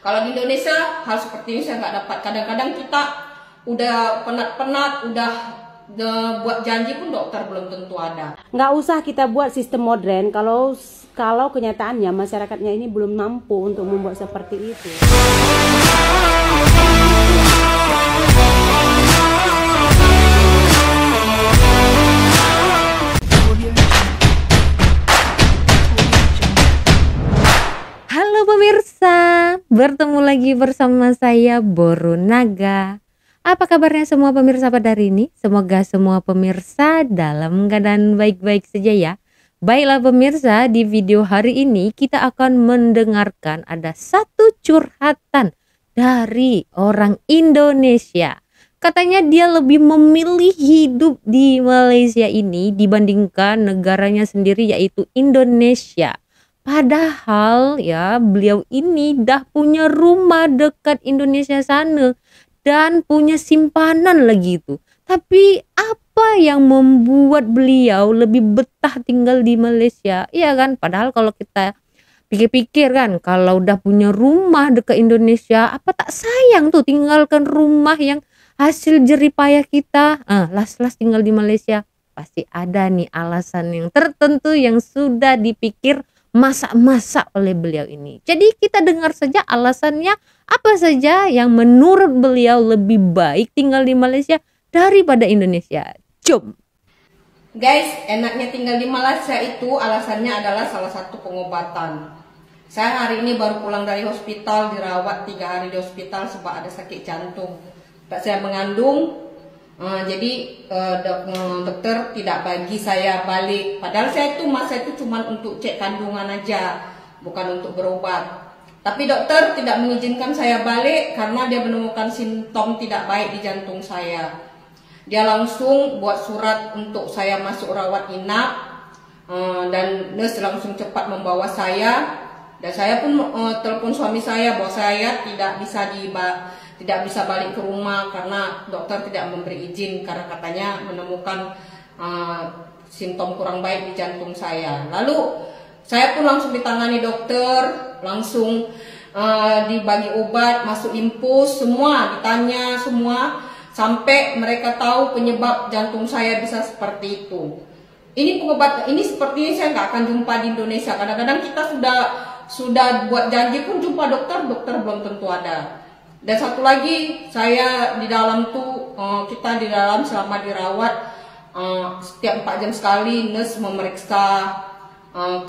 Kalau di Indonesia hal seperti ini saya nggak dapat. Kadang-kadang kita udah penat-penat, udah buat janji pun dokter belum tentu ada. Nggak usah kita buat sistem modern kalau kenyataannya masyarakatnya ini belum mampu untuk membuat seperti itu. Halo pemirsa, bertemu lagi bersama saya Boru Naga. Apa kabarnya semua pemirsa pada hari ini? Semoga semua pemirsa dalam keadaan baik-baik saja ya. Baiklah pemirsa, di video hari ini kita akan mendengarkan ada satu curhatan dari orang Indonesia. Katanya dia lebih memilih hidup di Malaysia ini dibandingkan negaranya sendiri yaitu Indonesia. Padahal ya beliau ini dah punya rumah dekat Indonesia sana dan punya simpanan lagi itu. Tapi apa yang membuat beliau lebih betah tinggal di Malaysia? Iya kan? Padahal kalau kita pikir-pikir kan, kalau udah punya rumah dekat Indonesia, apa tak sayang tuh tinggalkan rumah yang hasil jerih payah kita? Las-las tinggal di Malaysia. Pasti ada nih alasan yang tertentu yang sudah dipikir masak-masak oleh beliau ini. Jadi kita dengar saja alasannya apa saja yang menurut beliau lebih baik tinggal di Malaysia daripada Indonesia. Jom. Guys, enaknya tinggal di Malaysia itu alasannya adalah salah satu pengobatan. Saya hari ini baru pulang dari hospital, dirawat 3 hari di hospital sebab ada sakit jantung. Tak saya mengandung. Jadi dokter tidak bagi saya balik. Padahal saya itu masa itu cuma untuk cek kandungan aja, bukan untuk berobat. Tapi dokter tidak mengizinkan saya balik karena dia menemukan simptom tidak baik di jantung saya. Dia langsung buat surat untuk saya masuk rawat inap, dan nurse langsung cepat membawa saya. Dan saya pun telepon suami saya bahwa saya tidak bisa balik ke rumah karena dokter tidak memberi izin karena katanya menemukan simptom kurang baik di jantung saya. Lalu saya pun langsung ditangani dokter, langsung dibagi obat, masuk infus, semua ditanya semua sampai mereka tahu penyebab jantung saya bisa seperti itu. Ini pengobatan ini seperti ini saya nggak akan jumpa di Indonesia. Kadang-kadang kita sudah buat janji pun jumpa dokter belum tentu ada. Dan satu lagi, saya di dalam tuh, kita di dalam selama dirawat, setiap 4 jam sekali nurse memeriksa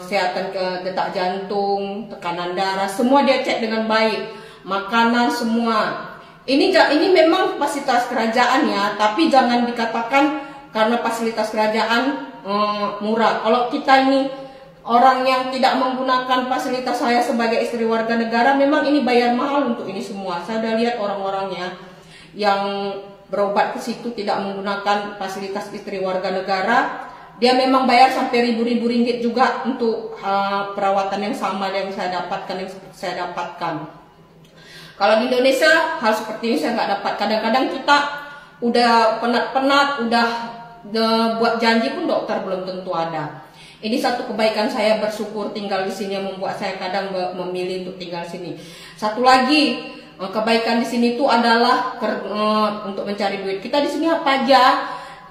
kesehatan ke detak jantung, tekanan darah, semua dia cek dengan baik, makanan semua. Ini memang fasilitas kerajaan ya, tapi jangan dikatakan karena fasilitas kerajaan murah. Kalau kita ini orang yang tidak menggunakan fasilitas saya sebagai istri warga negara, memang ini bayar mahal untuk ini semua. Saya udah lihat orang-orangnya yang berobat ke situ tidak menggunakan fasilitas istri warga negara. Dia memang bayar sampai ribu-ribu ringgit juga untuk perawatan yang sama yang saya dapatkan. Kalau di Indonesia hal seperti ini saya nggak dapat. Kadang-kadang kita udah penat-penat, udah buat janji pun dokter belum tentu ada. Ini satu kebaikan saya bersyukur tinggal di sini yang membuat saya kadang memilih untuk tinggal di sini. Satu lagi kebaikan di sini itu adalah untuk mencari duit. Kita di sini apa aja,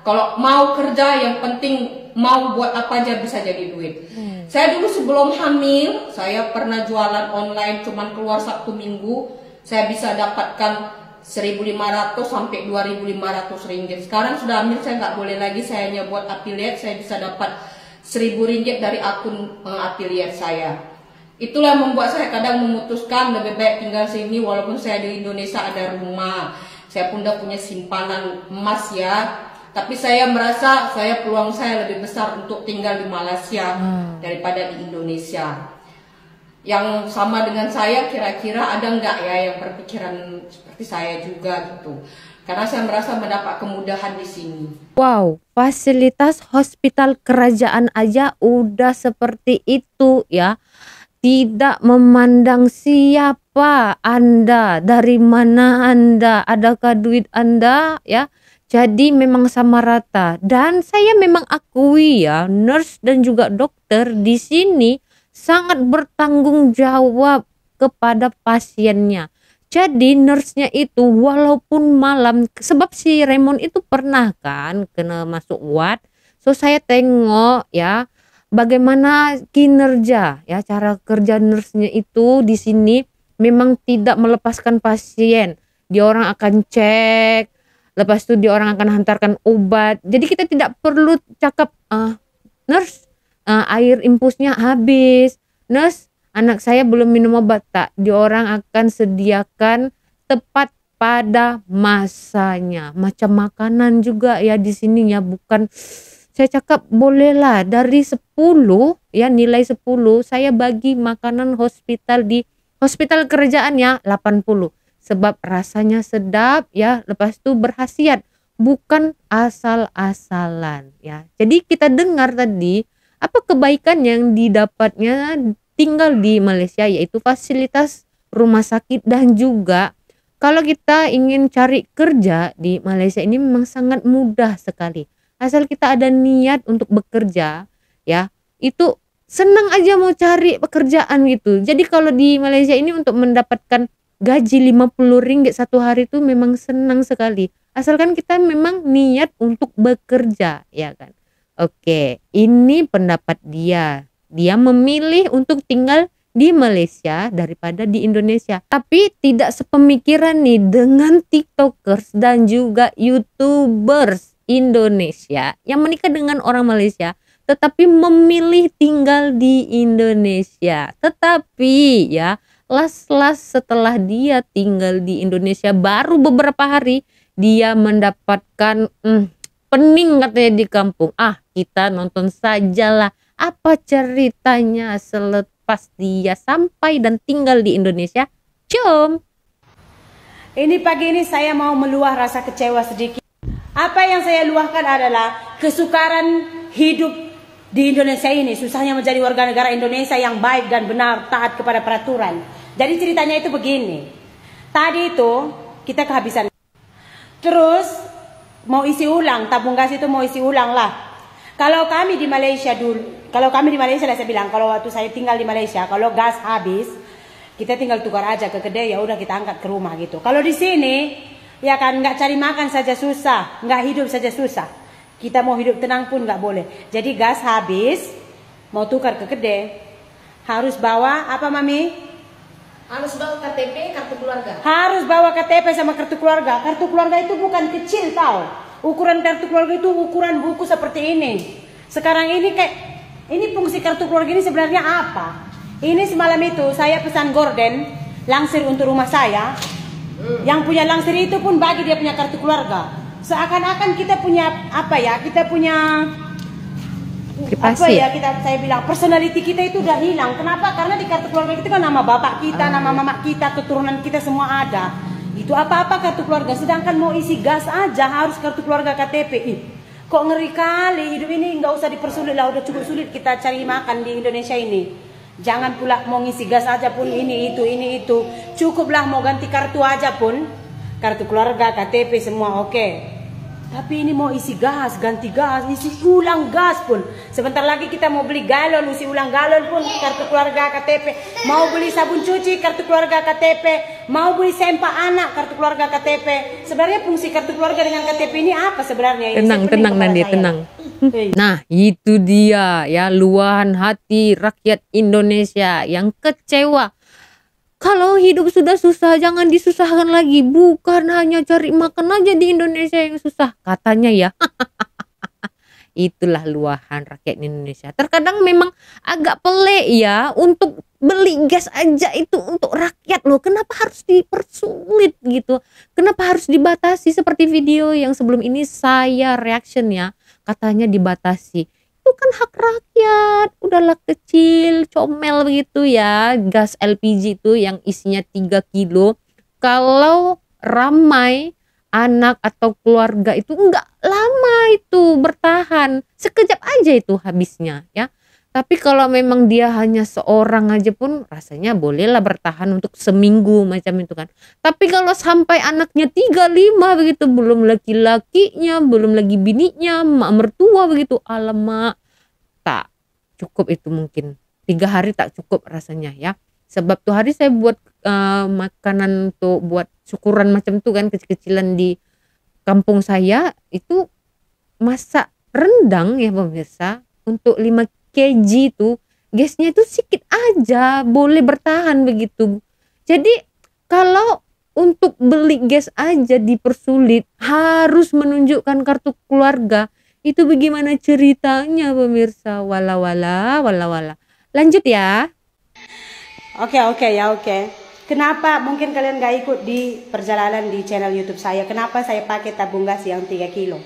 kalau mau kerja yang penting mau buat apa aja bisa jadi duit. Saya dulu sebelum hamil saya pernah jualan online, cuman keluar Sabtu Minggu saya bisa dapatkan 1.500 sampai 2.500 ringgit. Sekarang sudah hamil saya nggak boleh lagi, saya hanya buat affiliate, saya bisa dapat 1.000 ringgit dari akun affiliate saya. Itulah yang membuat saya kadang memutuskan lebih baik tinggal sini walaupun saya di Indonesia ada rumah. Saya pun udah punya simpanan emas ya. Tapi saya merasa peluang saya lebih besar untuk tinggal di Malaysia daripada di Indonesia. Yang sama dengan saya kira-kira ada nggak ya yang berpikiran seperti saya juga gitu. Karena saya merasa mendapat kemudahan di sini. Wow, fasilitas hospital kerajaan aja udah seperti itu ya. Tidak memandang siapa Anda, dari mana Anda, adakah duit Anda ya. Jadi memang sama rata. Dan saya memang akui ya, nurse dan juga dokter di sini sangat bertanggung jawab kepada pasiennya. Jadi nurse-nya itu walaupun malam, sebab si Raymond itu pernah kan kena masuk ward. So saya tengok ya bagaimana kinerja ya, cara kerja nurse-nya itu di sini memang tidak melepaskan pasien. Dia orang akan cek, lepas itu dia orang akan hantarkan obat. Jadi kita tidak perlu cakap nurse air infusnya habis, nurse anak saya belum minum obat, tak. Dia orang akan sediakan tepat pada masanya. Macam makanan juga ya di sini ya, bukan saya cakap bolehlah dari 10 ya, nilai 10 saya bagi makanan hospital di hospital kerajaan ya 80. Sebab rasanya sedap ya, lepas itu berkhasiat, bukan asal-asalan ya. Jadi kita dengar tadi apa kebaikan yang didapatnya tinggal di Malaysia, yaitu fasilitas rumah sakit, dan juga kalau kita ingin cari kerja di Malaysia ini memang sangat mudah sekali. Asal kita ada niat untuk bekerja ya, itu senang aja mau cari pekerjaan gitu. Jadi kalau di Malaysia ini untuk mendapatkan gaji RM50 satu hari itu memang senang sekali. Asalkan kita memang niat untuk bekerja ya kan. Oke, ini pendapat dia. Dia memilih untuk tinggal di Malaysia daripada di Indonesia. Tapi tidak sepemikiran nih dengan TikTokers dan juga YouTubers Indonesia yang menikah dengan orang Malaysia tetapi memilih tinggal di Indonesia. Tetapi ya, last setelah dia tinggal di Indonesia baru beberapa hari dia mendapatkan pening katanya di kampung. Kita nonton sajalah apa ceritanya selepas dia sampai dan tinggal di Indonesia. Jom. Ini pagi ini saya mau meluah rasa kecewa sedikit. Apa yang saya luahkan adalah kesukaran hidup di Indonesia ini. Susahnya menjadi warga negara Indonesia yang baik dan benar, taat kepada peraturan. Jadi ceritanya itu begini. Tadi itu kita kehabisan. Terus mau isi ulang, tabung gas itu mau isi ulang lah. Kalau kami di Malaysia dulu, kalau kami di Malaysia lah saya bilang, kalau waktu saya tinggal di Malaysia, kalau gas habis, kita tinggal tukar aja ke kedai, ya udah kita angkat ke rumah gitu. Kalau di sini, ya kan nggak cari makan saja susah, nggak hidup saja susah. Kita mau hidup tenang pun nggak boleh. Jadi gas habis, mau tukar ke kedai, harus bawa apa mami? Harus bawa KTP, kartu keluarga. Harus bawa KTP sama kartu keluarga. Kartu keluarga itu bukan kecil tau. Ukuran kartu keluarga itu ukuran buku seperti ini. Sekarang ini ini fungsi kartu keluarga ini sebenarnya apa? Ini semalam itu saya pesan gorden langsir untuk rumah saya. Yang punya langsir itu pun bagi dia punya kartu keluarga. Seakan-akan kita punya apa ya? Kita punya apa ya? Saya bilang personality kita itu udah hilang. Kenapa? Karena di kartu keluarga itu kan nama bapak kita, nama mama kita, keturunan kita semua ada. Itu apa-apa kartu keluarga. Sedangkan mau isi gas aja harus kartu keluarga KTP. Kok ngeri kali hidup ini, nggak usah dipersulit lah. Udah cukup sulit kita cari makan di Indonesia ini. Jangan pula mau ngisi gas aja pun ini itu. Cukuplah mau ganti kartu aja pun. Kartu keluarga, KTP semua oke. Tapi ini mau isi gas, ganti gas, isi ulang gas pun. Sebentar lagi kita mau beli galon, isi ulang galon pun kartu keluarga KTP. Mau beli sabun cuci, kartu keluarga KTP. Mau beli sempak anak, kartu keluarga KTP. Sebenarnya fungsi kartu keluarga dengan KTP ini apa sebenarnya? Tenang Nandi, tenang. Nah itu dia ya, luahan hati rakyat Indonesia yang kecewa. Kalau hidup sudah susah, jangan disusahkan lagi. Bukan hanya cari makan aja di Indonesia yang susah, katanya ya. Itulah luahan rakyat Indonesia. Terkadang memang agak pelik ya, untuk beli gas aja itu untuk rakyat loh. Kenapa harus dipersulit gitu? Kenapa harus dibatasi seperti video yang sebelum ini saya reaction ya. Katanya dibatasi. Itu kan hak rakyat, udahlah kecil, comel begitu ya. Gas LPG itu yang isinya 3 kilo. Kalau ramai anak atau keluarga itu enggak lama itu bertahan. Sekejap aja itu habisnya ya. Tapi kalau memang dia hanya seorang aja pun rasanya bolehlah bertahan untuk seminggu macam itu kan. Tapi kalau sampai anaknya 3-5 begitu, belum laki-lakinya, belum lagi bininya, mak mertua begitu, alamak, tak cukup itu mungkin. 3 hari tak cukup rasanya ya. Sebab tuh hari saya buat makanan untuk buat syukuran macam tuh kan, kecil-kecilan di kampung saya itu, masak rendang ya pemirsa untuk 5 kg tuh gasnya itu sedikit aja boleh bertahan begitu. Jadi kalau untuk beli gas aja dipersulit, harus menunjukkan kartu keluarga. Itu bagaimana ceritanya pemirsa? Wala wala wala wala. Lanjut ya. Oke. Kenapa mungkin kalian gak ikut di perjalanan di channel YouTube saya? Kenapa saya pakai tabung gas yang 3 kilo?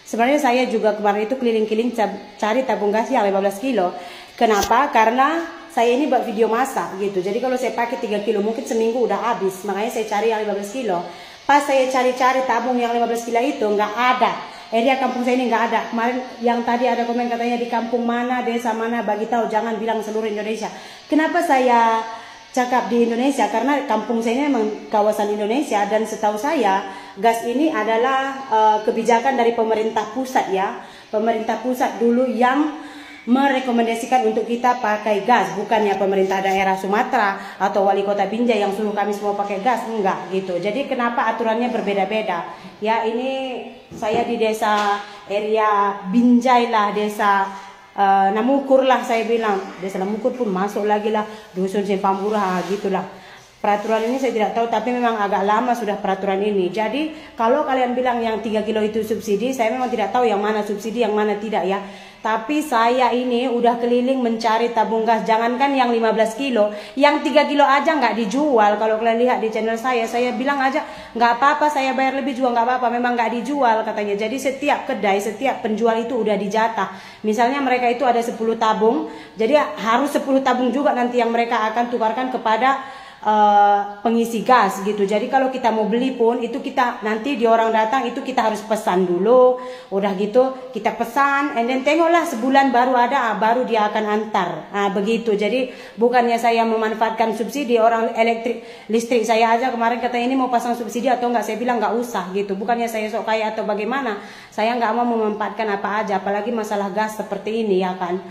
Sebenarnya saya juga kemarin itu keliling-keliling cari tabung gas yang 15 kilo. Kenapa? Karena saya ini buat video masak gitu. Jadi kalau saya pakai 3 kilo mungkin seminggu udah habis. Makanya saya cari yang 15 kilo. Pas saya cari-cari tabung yang 15 kilo itu nggak ada. Area kampung saya ini nggak ada. Kemarin yang tadi ada komen katanya di kampung mana, desa mana, bagi tahu, jangan bilang seluruh Indonesia. Kenapa saya cakap di Indonesia? Karena kampung saya ini memang kawasan Indonesia, dan setahu saya gas ini adalah kebijakan dari pemerintah pusat ya. Pemerintah pusat dulu yang merekomendasikan untuk kita pakai gas, bukannya pemerintah daerah Sumatera atau wali kota Binjai yang suruh kami semua pakai gas, enggak gitu. Jadi kenapa aturannya berbeda-beda? Ya ini saya di desa area Binjai lah, desa Namukur lah saya bilang. Desa Namukur pun masuk lagi lah, dusun Simpambura gitulah. Peraturan ini saya tidak tahu, tapi memang agak lama sudah peraturan ini. Jadi kalau kalian bilang yang 3 kilo itu subsidi, saya memang tidak tahu yang mana subsidi, yang mana tidak ya. Tapi saya ini udah keliling mencari tabung gas. Jangankan yang 15 kilo, yang 3 kilo aja nggak dijual. Kalau kalian lihat di channel saya bilang aja nggak apa-apa, saya bayar lebih juga nggak apa-apa. Memang nggak dijual katanya. Jadi setiap kedai, setiap penjual itu udah dijatah. Misalnya mereka itu ada 10 tabung, jadi harus 10 tabung juga nanti yang mereka akan tukarkan kepada pengisi gas gitu. Jadi kalau kita mau beli pun itu kita nanti di orang datang itu kita harus pesan dulu. Udah gitu kita pesan, and then tengoklah sebulan baru ada, baru dia akan antar. Begitu. Jadi bukannya saya memanfaatkan subsidi, orang listrik saya aja kemarin katanya ini mau pasang subsidi atau enggak, saya bilang enggak usah gitu. Bukannya saya sok kaya atau bagaimana. Saya enggak mau memanfaatkan apa aja, apalagi masalah gas seperti ini ya kan.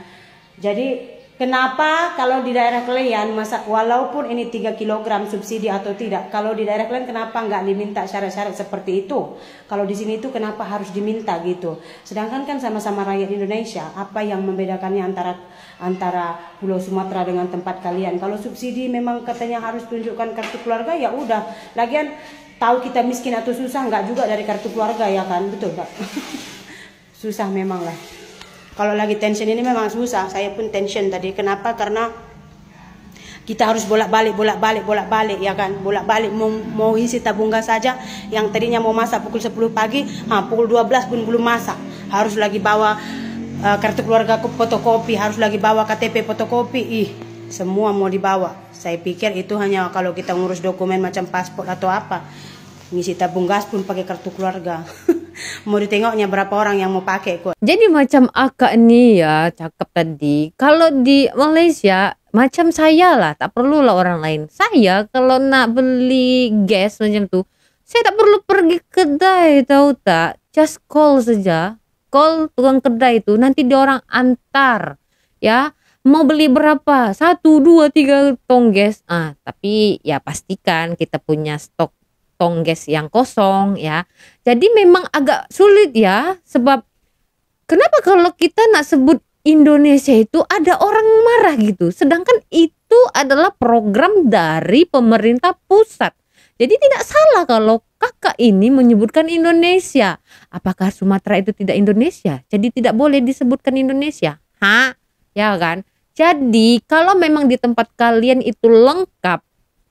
Jadi kenapa kalau di daerah kalian walaupun ini 3 kg subsidi atau tidak, kalau di daerah kalian kenapa nggak diminta syarat-syarat seperti itu? Kalau di sini itu kenapa harus diminta gitu? Sedangkan kan sama-sama rakyat Indonesia, apa yang membedakannya antara Pulau Sumatera dengan tempat kalian? Kalau subsidi memang katanya harus tunjukkan kartu keluarga, ya udah. Lagian tahu kita miskin atau susah nggak juga dari kartu keluarga ya kan, betul nggak? Susah memang lah. Kalau lagi tension ini memang susah. Saya pun tension tadi. Kenapa? Karena kita harus bolak-balik ya kan. Bolak-balik mau isi tabung gas saja. Yang tadinya mau masak pukul 10 pagi, pukul 12 pun belum masak. Harus lagi bawa kartu keluarga fotokopi, harus lagi bawa KTP fotokopi. Semua mau dibawa. Saya pikir itu hanya kalau kita ngurus dokumen macam paspor atau apa. Ngisi tabung gas pun pakai kartu keluarga. Mau ditengoknya berapa orang yang mau pakai kok. Jadi macam akak nih ya cakep tadi. Kalau di Malaysia macam saya lah, tak perlu lah orang lain. Saya kalau nak beli gas macam tuh, saya tak perlu pergi kedai, tahu tak? Just call saja. Call tukang kedai itu, nanti dia orang antar. Ya, mau beli berapa? 1, 2, 3 tong gas. Tapi ya pastikan kita punya stok tong gas yang kosong ya. Jadi memang agak sulit ya, sebab kenapa kalau kita nak sebut Indonesia itu ada orang marah gitu, sedangkan itu adalah program dari pemerintah pusat. Jadi tidak salah kalau kakak ini menyebutkan Indonesia. Apakah Sumatera itu tidak Indonesia? Jadi tidak boleh disebutkan Indonesia? Ya kan? Jadi kalau memang di tempat kalian itu lengkap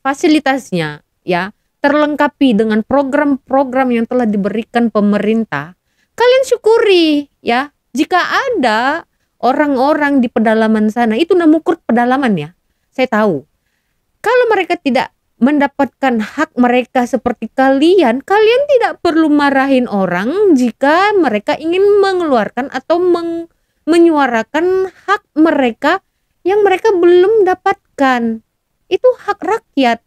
fasilitasnya ya, terlengkapi dengan program-program yang telah diberikan pemerintah, kalian syukuri ya. Jika ada orang-orang di pedalaman sana, itu Namukur pedalaman ya, saya tahu. Kalau mereka tidak mendapatkan hak mereka seperti kalian, kalian tidak perlu marahin orang jika mereka ingin mengeluarkan atau menyuarakan hak mereka yang mereka belum dapatkan. Itu hak rakyat.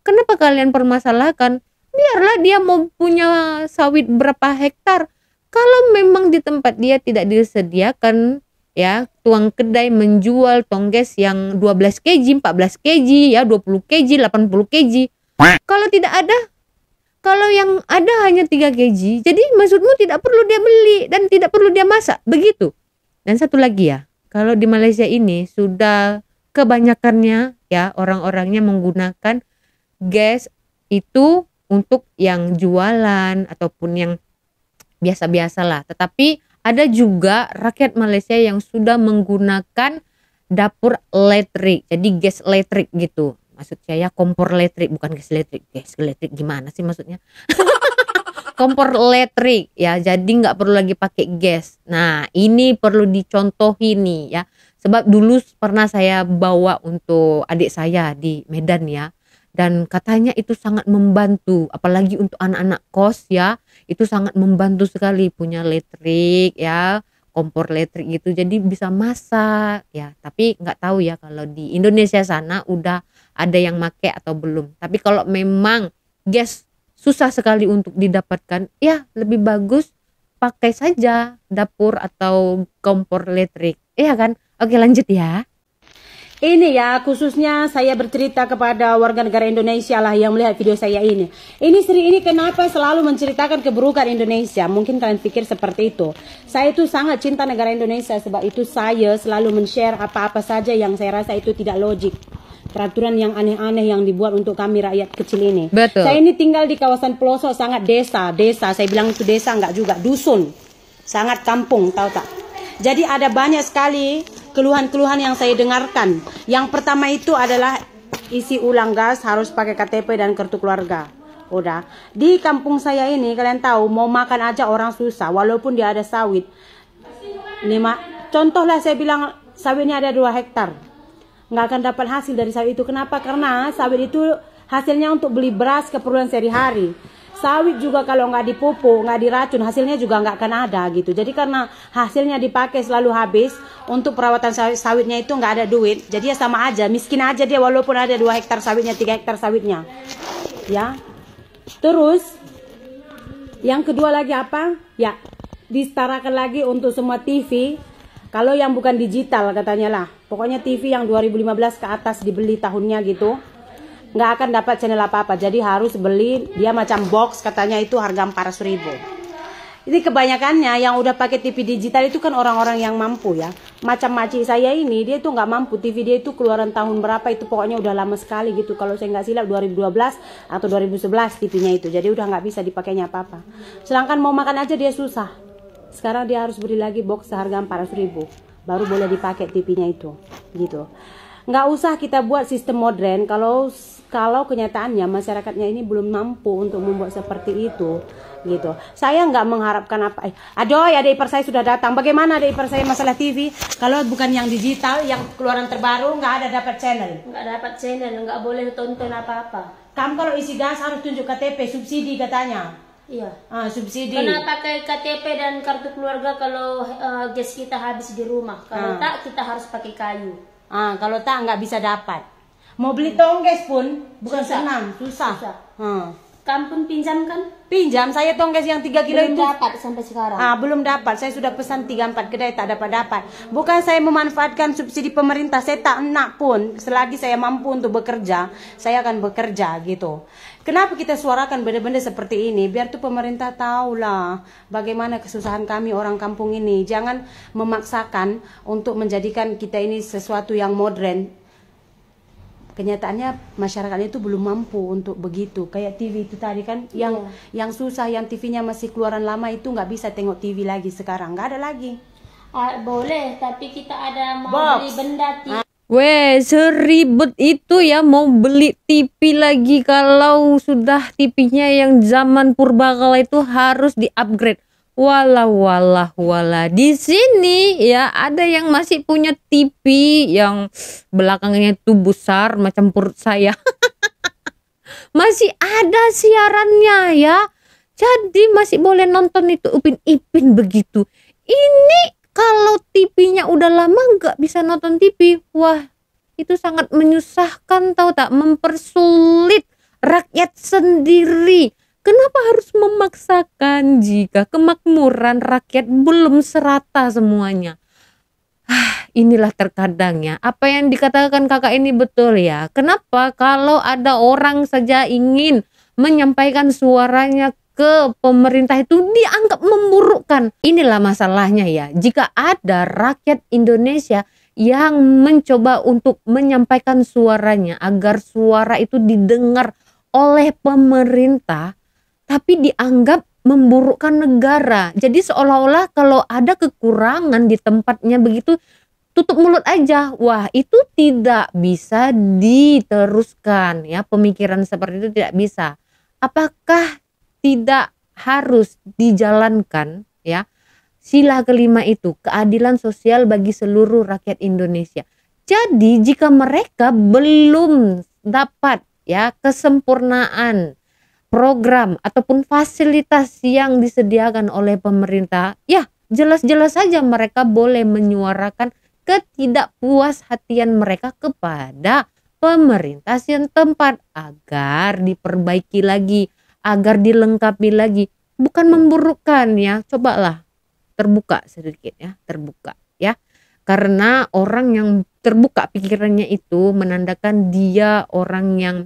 Kenapa kalian permasalahkan? Biarlah dia mau punya sawit berapa hektar. Kalau memang di tempat dia tidak disediakan ya, tuang kedai menjual tongges yang 12 kg, 14 kg, ya 20 kg, 80 kg. Kalau tidak ada, kalau yang ada hanya 3 kg, jadi maksudmu tidak perlu dia beli dan tidak perlu dia masak, begitu. Dan satu lagi ya, kalau di Malaysia ini sudah kebanyakannya ya orang-orangnya menggunakan gas itu untuk yang jualan ataupun yang biasa-biasa lah. Tetapi ada juga rakyat Malaysia yang sudah menggunakan dapur elektrik, jadi gas elektrik gitu. Maksud saya kompor elektrik, bukan gas elektrik. Gas elektrik gimana sih maksudnya? Kompor elektrik ya, jadi nggak perlu lagi pakai gas. Nah ini perlu dicontohi nih ya, sebab dulu pernah saya bawa untuk adik saya di Medan ya, dan katanya itu sangat membantu, apalagi untuk anak-anak kos ya, itu sangat membantu sekali punya listrik ya, kompor listrik gitu, jadi bisa masak ya. Tapi nggak tahu ya kalau di Indonesia sana udah ada yang make atau belum. Tapi kalau memang gas susah sekali untuk didapatkan, ya lebih bagus pakai saja dapur atau kompor listrik, iya kan? Oke lanjut ya. Ini ya, khususnya saya bercerita kepada warga negara Indonesia lah yang melihat video saya ini. Ini Sri ini kenapa selalu menceritakan keburukan Indonesia? Mungkin kalian pikir seperti itu. Saya itu sangat cinta negara Indonesia, sebab itu saya selalu men-share apa-apa saja yang saya rasa itu tidak logik. Peraturan yang aneh-aneh yang dibuat untuk kami rakyat kecil ini. Betul. Saya ini tinggal di kawasan pelosok, sangat desa. Saya bilang itu desa, enggak juga, dusun. Sangat kampung, tahu tak? Jadi ada banyak sekali keluhan-keluhan yang saya dengarkan. Yang pertama itu adalah isi ulang gas harus pakai KTP dan kartu keluarga. Udah. Di kampung saya ini kalian tahu mau makan aja orang susah walaupun dia ada sawit. Contohlah saya bilang sawitnya ada 2 hektar. Nggak akan dapat hasil dari sawit itu. Kenapa? Karena sawit itu hasilnya untuk beli beras keperluan sehari-hari. Sawit juga kalau nggak dipupuk, nggak diracun, hasilnya juga nggak akan ada gitu. Jadi karena hasilnya dipakai selalu habis, untuk perawatan sawitnya itu nggak ada duit. Jadi ya sama aja, miskin aja dia walaupun ada 2 hektar sawitnya, 3 hektar sawitnya. Ya. Terus, yang kedua lagi apa? Ya, disetarakan lagi untuk semua TV. Kalau yang bukan digital katanya lah. Pokoknya TV yang 2015 ke atas dibeli tahunnya gitu, nggak akan dapat channel apa-apa. Jadi harus beli dia macam box, katanya itu harga 400.000. Ini kebanyakannya yang udah pakai TV digital itu kan orang-orang yang mampu ya. Macam makcik saya ini, dia itu nggak mampu. TV dia itu keluaran tahun berapa itu, pokoknya udah lama sekali gitu. Kalau saya nggak silap 2012 atau 2011 TV-nya itu. Jadi udah nggak bisa dipakainya apa-apa. Sedangkan mau makan aja dia susah. Sekarang dia harus beli lagi box seharga 400.000. Baru boleh dipakai TV-nya itu. Gitu. Nggak usah kita buat sistem modern kalau kenyataannya masyarakatnya ini belum mampu untuk membuat seperti itu gitu. Saya nggak mengharapkan apa. Aduh, adik ipar saya sudah datang. Bagaimana adik ipar saya masalah TV? Kalau bukan yang digital, yang keluaran terbaru nggak ada dapat channel. Nggak dapat channel, nggak boleh tonton apa-apa. Kamu kalau isi gas harus tunjuk KTP, subsidi katanya. Iya. Subsidi. Karena pakai KTP dan kartu keluarga kalau gas kita habis di rumah. Kalau tak kita harus pakai kayu. Kalau tak nggak bisa dapat. Mau beli tongges pun bukan Susah. senang, susah. Kampung pinjam kan? Pinjam, saya tongges yang 3 kilo Belum itu dapat sampai sekarang. belum dapat. Saya sudah pesan 3-4 kedai tak dapat. Bukan saya memanfaatkan subsidi pemerintah, saya tak nak pun. Selagi saya mampu untuk bekerja, saya akan bekerja gitu. Kenapa kita suarakan benda-benda seperti ini? Biar tuh pemerintah tahulah bagaimana kesusahan kami orang kampung ini. Jangan memaksakan untuk menjadikan kita ini sesuatu yang modern. Kenyataannya masyarakatnya itu belum mampu untuk begitu. Kayak TV itu tadi kan, yang susah, yang TV-nya masih keluaran lama itu nggak bisa tengok TV lagi sekarang, nggak ada lagi. Boleh, tapi kita ada mau Box. beli benda TV. Weh, seribet itu ya mau beli TV lagi kalau sudah TV-nya yang zaman purbakala itu harus di-upgrade. Walah. Di sini ya ada yang masih punya TV yang belakangnya itu besar macam perut saya. Masih ada siarannya ya. Jadi masih boleh nonton itu Upin Ipin begitu. Ini kalau TV-nya udah lama nggak bisa nonton TV. Wah, itu sangat menyusahkan, tahu tak, mempersulit rakyat sendiri. Kenapa harus memaksakan jika kemakmuran rakyat belum serata semuanya? Inilah terkadang ya, apa yang dikatakan kakak ini betul ya. Kenapa kalau ada orang saja ingin menyampaikan suaranya ke pemerintah itu dianggap memburukkan. Inilah masalahnya ya. Jika ada rakyat Indonesia yang mencoba untuk menyampaikan suaranya agar suara itu didengar oleh pemerintah, tapi dianggap memburukkan negara. Jadi seolah-olah kalau ada kekurangan di tempatnya begitu, tutup mulut aja. Wah, itu tidak bisa diteruskan ya. Pemikiran seperti itu tidak bisa. Apakah tidak harus dijalankan ya sila kelima itu, keadilan sosial bagi seluruh rakyat Indonesia. Jadi jika mereka belum dapat ya kesempurnaan program ataupun fasilitas yang disediakan oleh pemerintah, ya jelas-jelas saja mereka boleh menyuarakan ketidakpuashatian mereka kepada pemerintah setempat agar diperbaiki lagi, agar dilengkapi lagi, bukan memburukkan ya. Cobalah terbuka sedikit ya, terbuka ya. Karena orang yang terbuka pikirannya itu menandakan dia orang yang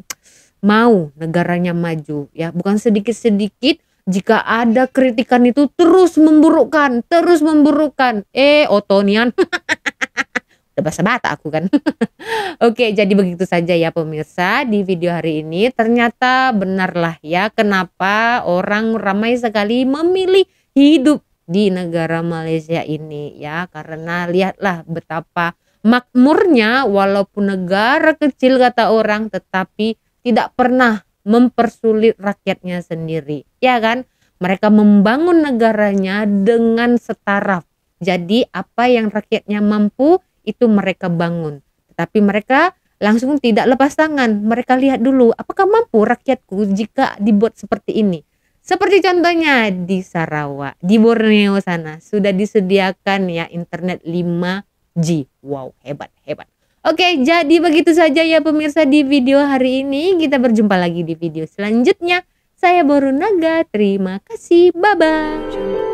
mau negaranya maju ya, bukan sedikit-sedikit. Jika ada kritikan itu terus memburukkan, otonian. Udah bahasa Batak aku kan. Oke, jadi begitu saja ya pemirsa di video hari ini. Ternyata benarlah ya kenapa orang ramai sekali memilih hidup di negara Malaysia ini ya. Karena lihatlah betapa makmurnya, walaupun negara kecil kata orang, tetapi tidak pernah mempersulit rakyatnya sendiri. Ya kan? Mereka membangun negaranya dengan setaraf. Jadi apa yang rakyatnya mampu itu mereka bangun. Tetapi mereka langsung tidak lepas tangan. Mereka lihat dulu apakah mampu rakyatku jika dibuat seperti ini. Seperti contohnya di Sarawak, di Borneo sana sudah disediakan ya internet 5G. Wow, hebat. Oke, jadi begitu saja ya pemirsa di video hari ini. Kita berjumpa lagi di video selanjutnya. Saya Boru Naga, terima kasih, bye-bye.